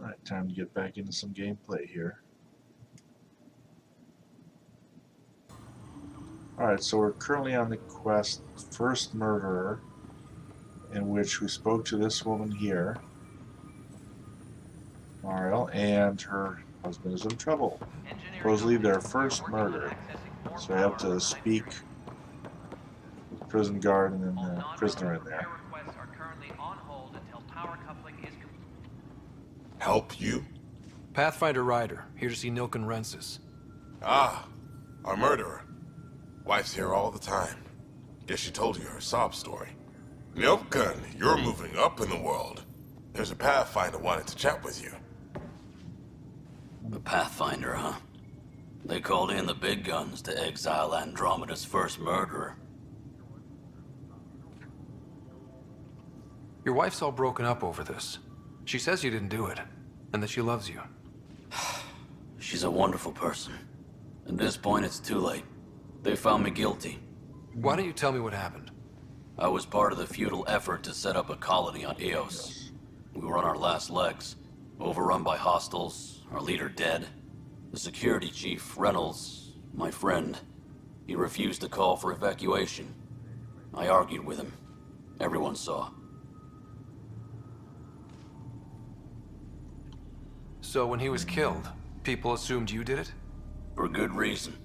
Alright, time to get back into some gameplay here. Alright, so we're currently on the quest First Murderer, in which we spoke to this woman here, Mariel, and her husband is in trouble. Supposedly their first murder. So I have to speak with the prison guard and then the prisoner in there. Help you? Pathfinder Rider, here to see Nilken Rensis. Ah, our murderer. Wife's here all the time. Guess she told you her sob story. Nilken, you're moving up in the world. There's a Pathfinder wanted to chat with you. A Pathfinder, huh? They called in the big guns to exile Andromeda's first murderer. Your wife's all broken up over this. She says you didn't do it, and that she loves you. She's a wonderful person. At this point, it's too late. They found me guilty. Why don't you tell me what happened? I was part of the futile effort to set up a colony on Eos. We were on our last legs, overrun by hostiles, our leader dead. The security chief, Reynolds, my friend, he refused to call for evacuation. I argued with him. Everyone saw. So when he was killed, people assumed you did it? For good reason.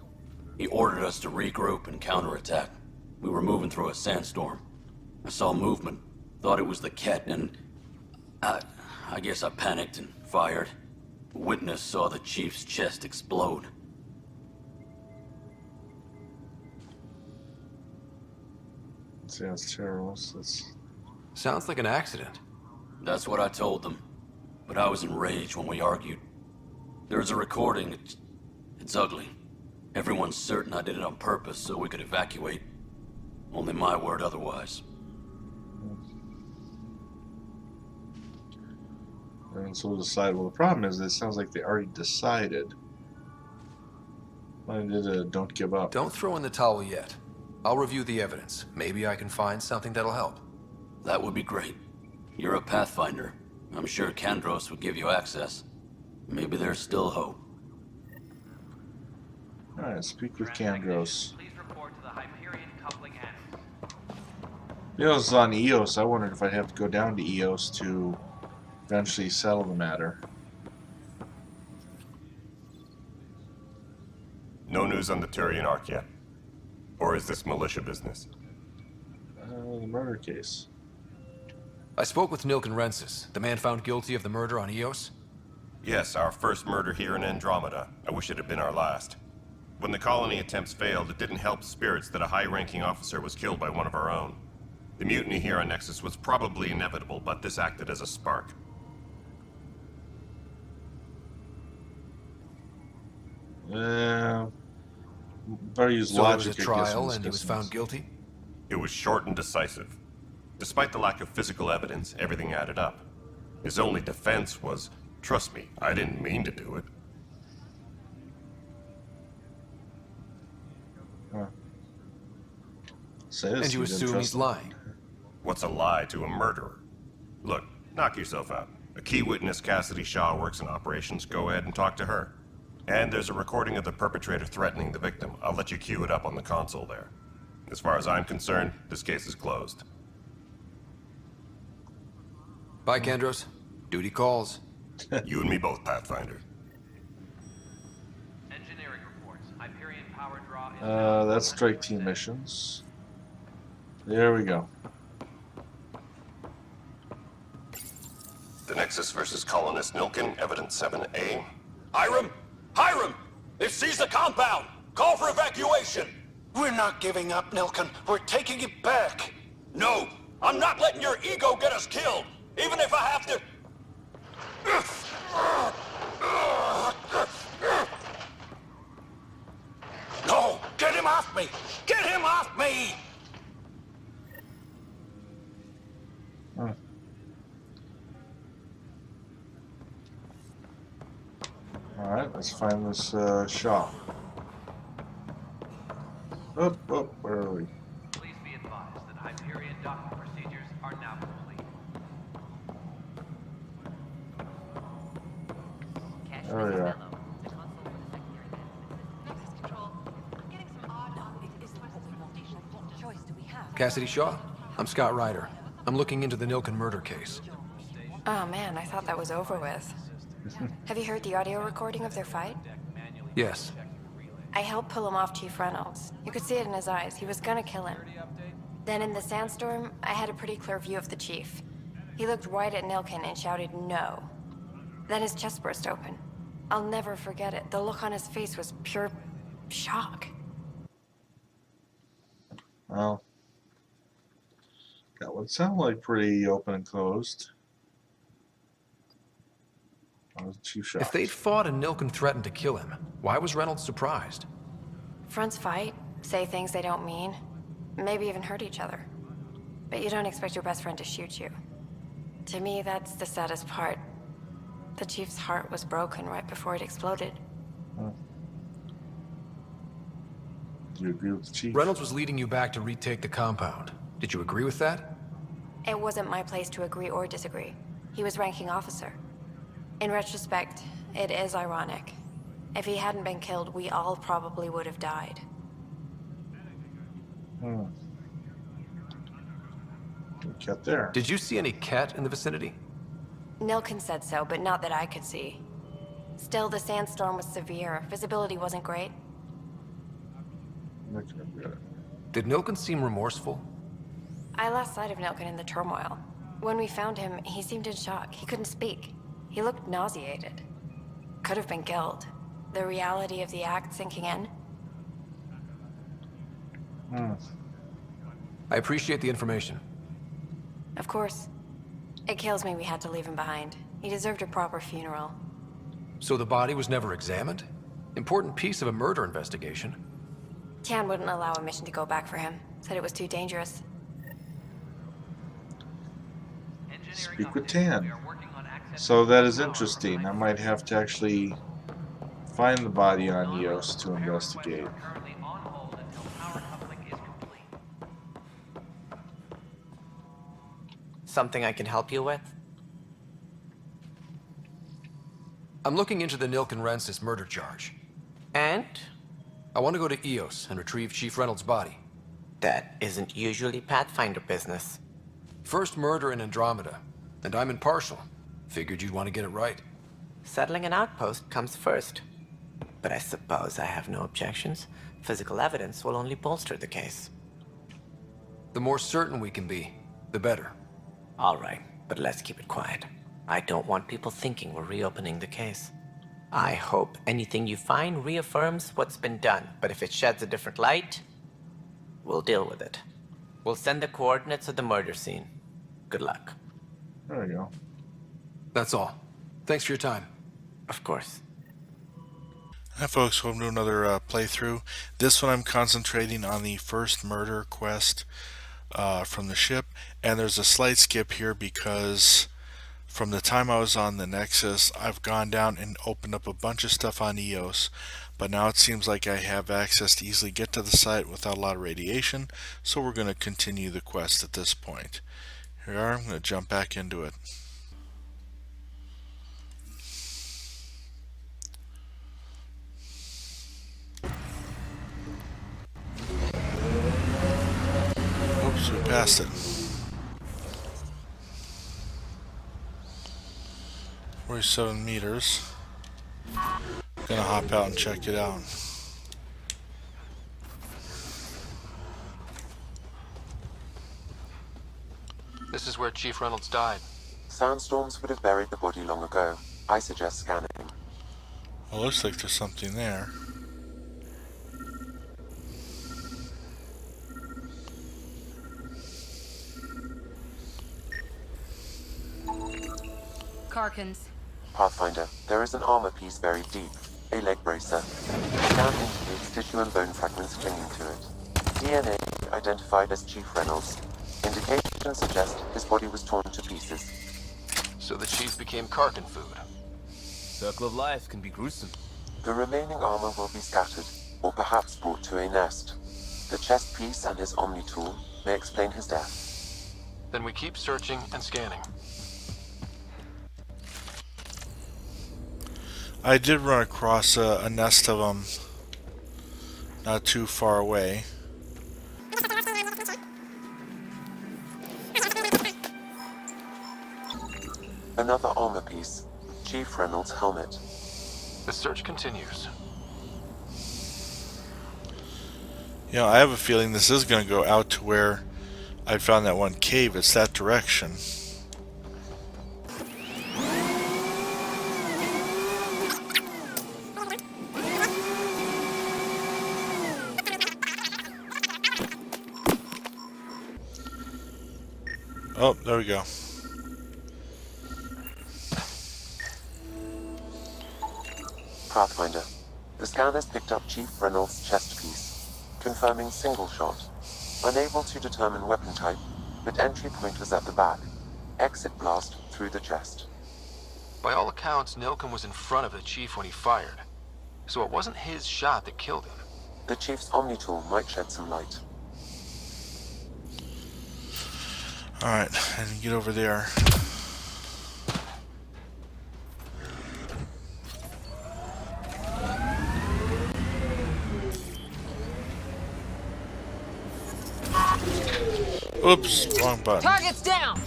He ordered us to regroup and counterattack. We were moving through a sandstorm. I saw movement, thought it was the Ket, and I guess I panicked and fired. A witness saw the chief's chest explode. Sounds terrible. Sounds like an accident. That's what I told them. But I was enraged when we argued. There's a recording. It's ugly. Everyone's certain I did it on purpose so we could evacuate. Only my word otherwise. And so we'll decide. Well, the problem is, it sounds like they already decided. I did a don't give up. Don't throw in the towel yet. I'll review the evidence. Maybe I can find something that'll help. That would be great. You're a Pathfinder. I'm sure Kandros would give you access. Maybe there's still hope. Alright, speak with Kandros. Eos is on Eos. I wondered if I'd have to go down to Eos to eventually settle the matter. No news on the Turian Ark yet? Or is this militia business? The murder case. I spoke with Nilken Rensis, the man found guilty of the murder on Eos. Yes, our first murder here in Andromeda. I wish it had been our last. When the colony attempts failed, it didn't help spirits that a high-ranking officer was killed by one of our own. The mutiny here on Nexus was probably inevitable, but this acted as a spark. Better use So logic. it was a trial and he was found guilty? It was short and decisive. Despite the lack of physical evidence, everything added up. His only defense was, trust me, I didn't mean to do it. And you assume he's lying? What's a lie to a murderer? Look, knock yourself out. A key witness, Cassidy Shaw, works in operations. Go ahead and talk to her. And there's a recording of the perpetrator threatening the victim. I'll let you cue it up on the console there. As far as I'm concerned, this case is closed. Bye, Kandros. Duty calls. You and me both, Pathfinder. Engineering reports. Hyperion power draw is that's strike team missions. There we go. The Nexus versus Colonist Nilken, Evidence 7A. Hiram! Hiram! They've seized the compound! Call for evacuation! We're not giving up, Nilken. We're taking it back. No! I'm not letting your ego get us killed! Even if I have to... No! Get him off me! Get him off me! Alright, let's find this shop. Oh, where are we? Please be advised that Hyperion docking procedures are now complete. There we are. Cassidy Shaw? I'm Scott Ryder. I'm looking into the Nilken murder case. Oh man, I thought that was over with. Have you heard the audio recording of their fight? Yes. I helped pull him off Chief Reynolds. You could see it in his eyes. He was gonna kill him. Then in the sandstorm, I had a pretty clear view of the chief. He looked right at Nilken and shouted no. Then his chest burst open. I'll never forget it. The look on his face was pure shock. Well, that would sound like pretty open and closed. I was too shocked. If they'd fought and Nilken threatened to kill him, why was Reynolds surprised? Fronts fight, say things they don't mean, maybe even hurt each other. But you don't expect your best friend to shoot you. To me, that's the saddest part. The chief's heart was broken right before it exploded. Do you agree with the chief? Reynolds was leading you back to retake the compound. Did you agree with that? It wasn't my place to agree or disagree. He was ranking officer. In retrospect, it is ironic. If he hadn't been killed, we all probably would have died. Cat there. Did you see any cat in the vicinity? Nilken said so, but not that I could see. Still, the sandstorm was severe. Visibility wasn't great. Did Nilken seem remorseful? I lost sight of Nilken in the turmoil. When we found him, he seemed in shock. He couldn't speak. He looked nauseated. Could have been guilt. The reality of the act sinking in. I appreciate the information. Of course. It kills me we had to leave him behind. He deserved a proper funeral. So the body was never examined? Important piece of a murder investigation. Tian wouldn't allow a mission to go back for him. Said it was too dangerous. Speak with Tan. So that is interesting. I might have to actually find the body on Eos to investigate. Something I can help you with? I'm looking into the Nilken Rensis murder charge. And? I want to go to Eos and retrieve Chief Reynolds' body. That isn't usually Pathfinder business. First murder in Andromeda, and I'm impartial. Figured you'd want to get it right. Settling an outpost comes first. But I suppose I have no objections. Physical evidence will only bolster the case. The more certain we can be, the better. All right, but let's keep it quiet. I don't want people thinking we're reopening the case. I hope anything you find reaffirms what's been done, but if it sheds a different light, we'll deal with it. We'll send the coordinates of the murder scene. Good luck. There we go. That's all. Thanks for your time. Of course. Hi folks, welcome to another playthrough. This one I'm concentrating on the first murder quest from the ship, and there's a slight skip here because from the time I was on the Nexus, I've gone down and opened up a bunch of stuff on Eos, but now it seems like I have access to easily get to the site without a lot of radiation, so we're going to continue the quest at this point. Here we are, I'm going to jump back into it. Oops, we passed it. 47 meters. Gonna hop out and check it out. This is where Chief Reynolds died. Sandstorms would have buried the body long ago. I suggest scanning. Well, looks like there's something there. Karkins. Pathfinder, there is an armor piece buried deep. A leg bracer. Scan indicates tissue and bone fragments clinging to it. DNA identified as Chief Reynolds. Indications suggest his body was torn to pieces. So the Chief became Karkin food. Circle of life can be gruesome. The remaining armor will be scattered, or perhaps brought to a nest. The chest piece and his Omni tool may explain his death. Then we keep searching and scanning. I did run across a nest of them not too far away. Another armor piece. Chief Reynolds' helmet. The search continues. You know, I have a feeling this is going to go out to where I found that one cave. It's that direction. Oh, there we go. Pathfinder. The scanners picked up Chief Reynolds' chest piece, confirming single shot. Unable to determine weapon type, but entry point was at the back. Exit blast through the chest. By all accounts, Nilken was in front of the chief when he fired. So it wasn't his shot that killed him. The Chief's Omni-tool might shed some light. Alright, and get over there. Oops, wrong button. Target's down!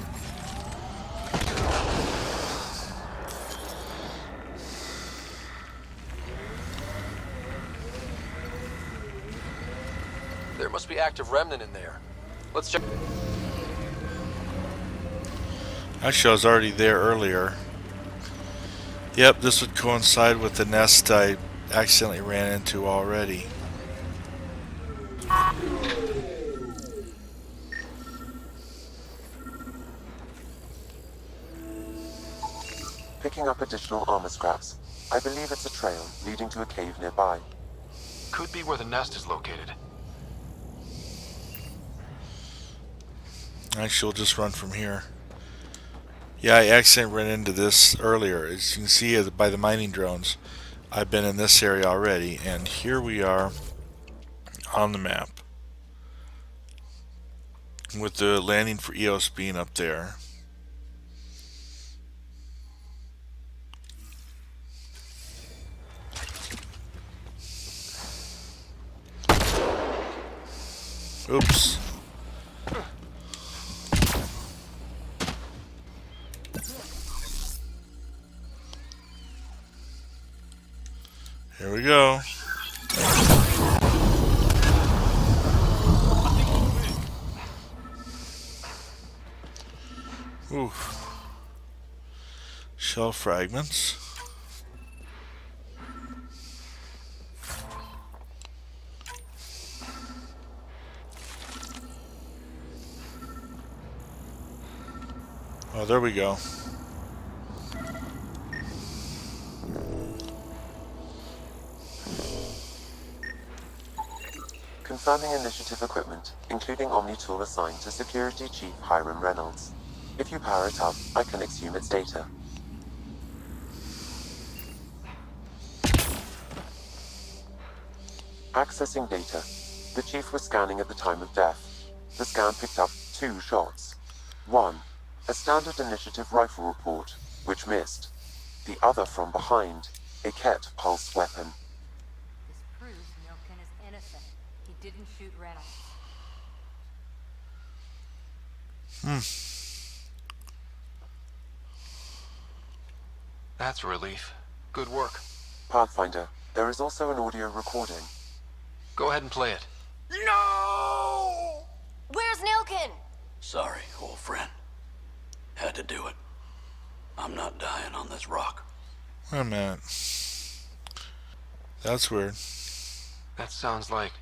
There must be active remnant in there. Let's check. Actually, I was already there earlier. Yep, this would coincide with the nest I accidentally ran into already. Picking up additional armor scraps. I believe it's a trail leading to a cave nearby. Could be where the nest is located. Actually, we'll just run from here. Yeah, I accidentally ran into this earlier. As you can see by the mining drones, I've been in this area already, and here we are on the map with the landing for EOS being up there. Oops. Here we go. Oof. Shell fragments. Oh, there we go. Confirming initiative equipment, including Omni-tool assigned to Security Chief Hiram Reynolds. If you power it up, I can exhume its data. Accessing data. The Chief was scanning at the time of death. The scan picked up 2 shots. 1. A standard initiative rifle report, which missed. The other from behind, a Ket pulse weapon. This proves Nilken is innocent. He didn't shoot Reynolds. That's a relief. Good work. Pathfinder, there is also an audio recording. Go ahead and play it. No! Where's Nilken? Sorry, old friend. Had to do it. I'm not dying on this rock. Wait a minute. That's weird. That sounds like...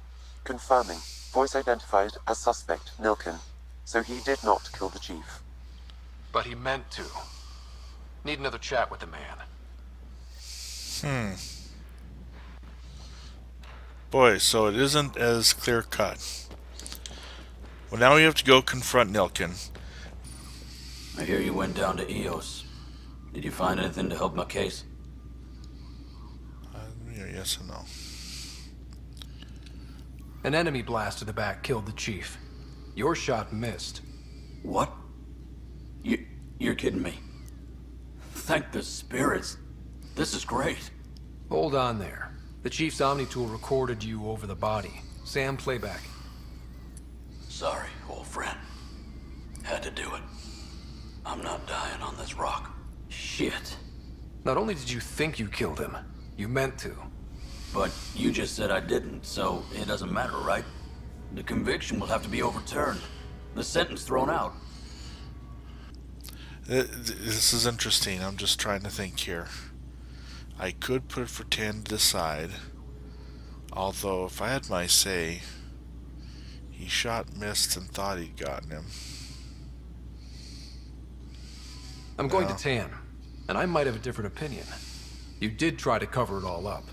Confirming. Voice identified as suspect, Nilken. So he did not kill the Chief. But he meant to. Need another chat with the man. Boy, so it isn't as clear cut. Well, now we have to go confront Nilken. I hear you went down to EOS. Did you find anything to help my case? Yeah, yes and no. An enemy blast to the back killed the chief. Your shot missed. What? You're kidding me. Thank the spirits. This is great. Hold on there. The Chief's Omni tool recorded you over the body. Sam, playback. Sorry, old friend. Had to do it. I'm not dying on this rock. Shit. Not only did you think you killed him, you meant to. But you just said I didn't, so it doesn't matter, right? The conviction will have to be overturned. The sentence thrown out. This is interesting. I'm just trying to think here. I could put it for Tan to decide. Although, if I had my say, he shot, missed, and thought he'd gotten him. I'm going to Tan, and I might have a different opinion. You did try to cover it all up.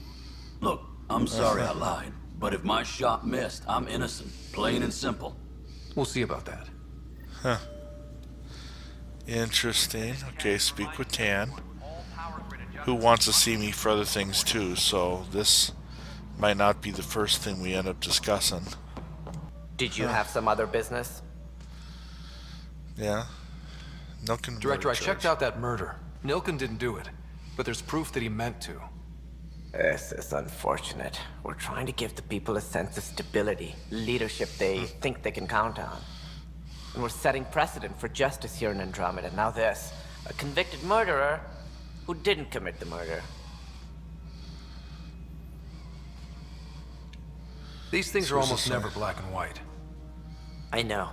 Look, I'm sorry I lied, but if my shot missed, I'm innocent. Plain and simple. We'll see about that. Huh. Interesting. Okay, speak with Tan, who wants to see me for other things too, so this might not be the first thing we end up discussing. Did you have some other business? Yeah. Director, I checked out that murder. Nilken didn't do it, but there's proof that he meant to. This is unfortunate. We're trying to give the people a sense of stability, leadership they think they can count on. And we're setting precedent for justice here in Andromeda. Now this, a convicted murderer who didn't commit the murder. These things are almost never black and white. I know.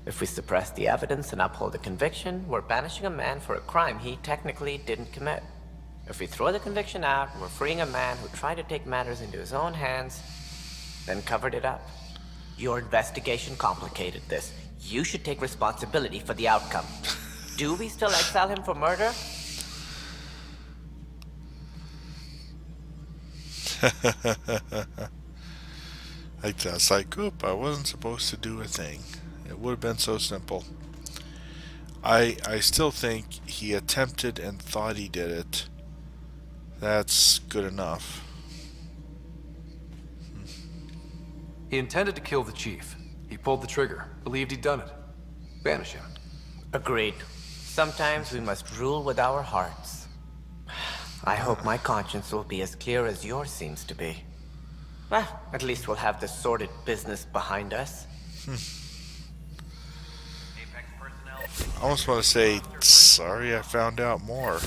If we suppress the evidence and uphold the conviction, we're banishing a man for a crime he technically didn't commit. If we throw the conviction out, we're freeing a man who tried to take matters into his own hands, then covered it up. Your investigation complicated this. You should take responsibility for the outcome. Do we still exile him for murder? It's like, oop, I wasn't supposed to do a thing. It would have been so simple. I still think he attempted and thought he did it. That's good enough. He intended to kill the chief. He pulled the trigger, believed he'd done it. Banish him. Agreed. Sometimes we must rule with our hearts. I hope my conscience will be as clear as yours seems to be. Well, at least we'll have the sordid business behind us. I almost want to say, sorry I found out more.